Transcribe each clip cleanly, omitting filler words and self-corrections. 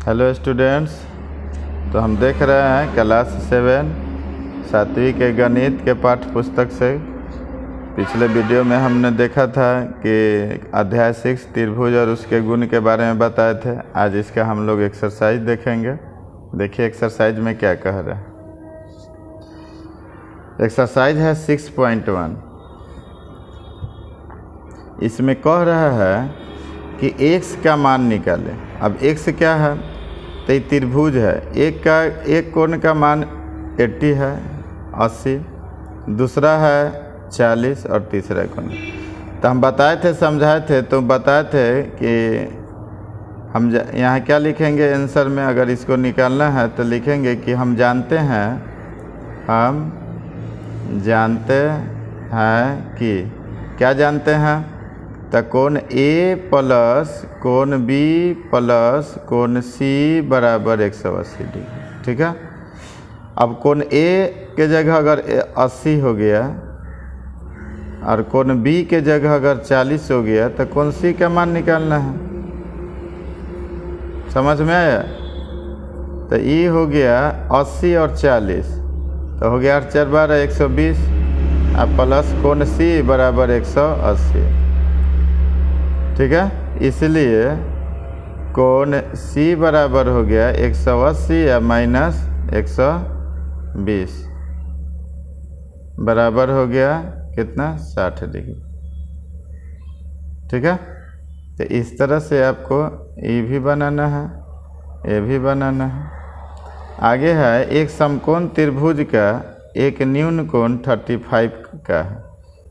Hello students, तो हम देख रहे हैं क्लास 7 सातवीं के गणित के पाठ्य पुस्तक से। पिछले वीडियो में हमने देखा था कि अध्याय 6 त्रिभुज और उसके गुण के बारे में बताए थे। आज इसका हम लोग एक्सरसाइज देखेंगे। देखिए एक्सरसाइज में क्या कह रहे हैं। एक्सरसाइज है 6.1। इसमें कह रहा है कि x का मान निकालें। अब x क्या है, तो ये त्रिभुज है। एक कोण का मान 80 है, 80, दूसरा है 40 और तीसरा कोण। तो हम बताए थे, समझाए थे, तो बताए थे कि हम यहाँ क्या लिखेंगे आंसर में। अगर इसको निकालना है तो लिखेंगे कि हम जानते हैं कि क्या जानते हैं, तो कोण A प्लस कोण B प्लस कोण C बराबर 180 डिग्री। ठीक है। अब कोण A के जगह अगर 80 हो गया और कोण B के जगह अगर 40 हो गया तो कोण C का मान निकालना है। समझ में आया। तो ये हो गया 80 और 40, तो हो गया 8 4 12 120 और प्लस कोण C बराबर 180। ठीक है। इसलिए कोण C बराबर हो गया 180 या माइनस 120 बराबर हो गया कितना, 60 डिग्री। ठीक है। तो इस तरह से आपको ये भी बनाना है, ये भी बनाना है। आगे है एक समकोण त्रिभुज का एक न्यून कोण 35 का है,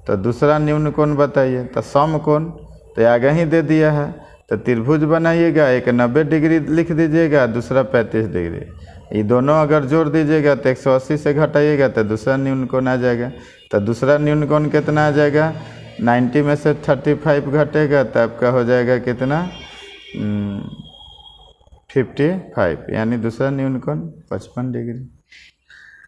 तो दूसरा न्यून कोण बताइए। तो समकोण तो आगे ही दे दिया है, तो त्रिभुज बनाइएगा। एक 90 डिग्री लिख दीजिएगा, दूसरा 35 डिग्री। ये दोनों अगर जोड़ दीजिएगा तो 180 से घटाइएगा तो दूसरा न्यून कोण आ जाएगा। तो दूसरा न्यून कोण कितना आ जाएगा, 90 में से 35 घटेगा तो आपका हो जाएगा कितना, 55, यानी दूसरा न्यून कोण 55 डिग्री।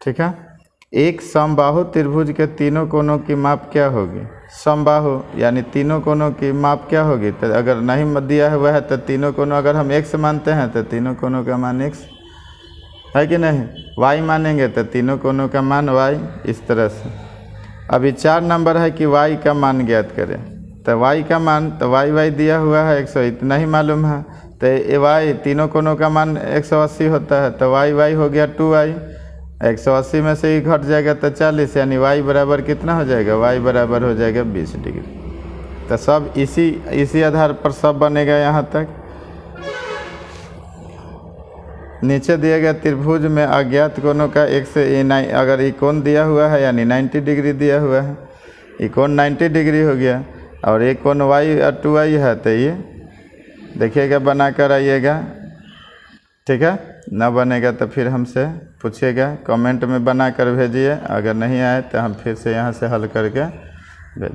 ठीक है। एक समबाहु त्रिभुज के तीनों कोणों की माप क्या होगी। समबाहु यानी तीनों कोणों की माप क्या होगी। तो अगर नहीं दिया हुआ है तो तीनों कोणों अगर हम x मानते हैं तो तीनों कोणों का मान x है कि नहीं। y मानेंगे तो तीनों कोणों का मान y। इस तरह से अभी 4 नंबर है कि y का मान ज्ञात करें। तो y का मान, तो y दिया हुआ है 100, इतना ही मालूम है। तो y तीनों कोणों का मान 180 होता है, तो y हो गया 2y। 180 में से ही घट जाएगा तो 40, यानी y बराबर कितना हो जाएगा, y बराबर हो जाएगा 20 डिग्री। तो सब इसी आधार पर सब बनेगा। यहाँ तक नीचे दिए गए त्रिभुज में अज्ञात कोणों का एक से अगर ये कोण दिया हुआ है यानी 90 डिग्री दिया हुआ है, ये कोण 90 डिग्री हो गया और एक कोण y और 2y है, तो ये देखिएगा बना कर आइएगा। ठीक है। ना बनेगा तो फिर हमसे पूछिएगा, कमेंट में बना कर भेजिए। अगर नहीं आए तो हम फिर से यहाँ से हल करके भेज